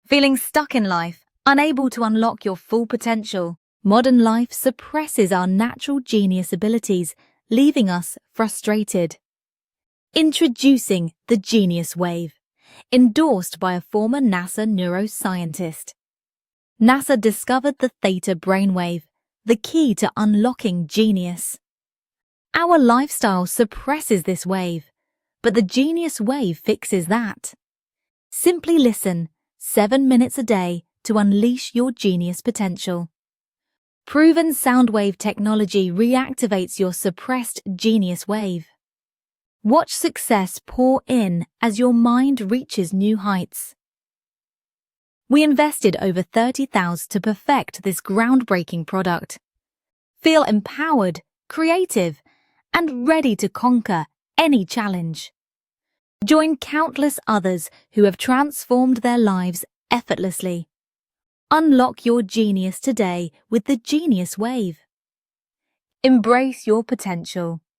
Feeling stuck in life, unable to unlock your full potential? Modern life suppresses our natural genius abilities, leaving us frustrated. Introducing the Genius Wave, endorsed by a former NASA neuroscientist. NASA discovered the theta brainwave, the key to unlocking genius. Our lifestyle suppresses this wave, but the Genius Wave fixes that. Simply listen 7 minutes a day to unleash your genius potential. Proven sound wave technology reactivates your suppressed genius wave. Watch success pour in as your mind reaches new heights. We invested over $30,000 to perfect this groundbreaking product. Feel empowered, creative, and ready to conquer any challenge. Join countless others who have transformed their lives effortlessly. Unlock your genius today with the Genius Wave. Embrace your potential.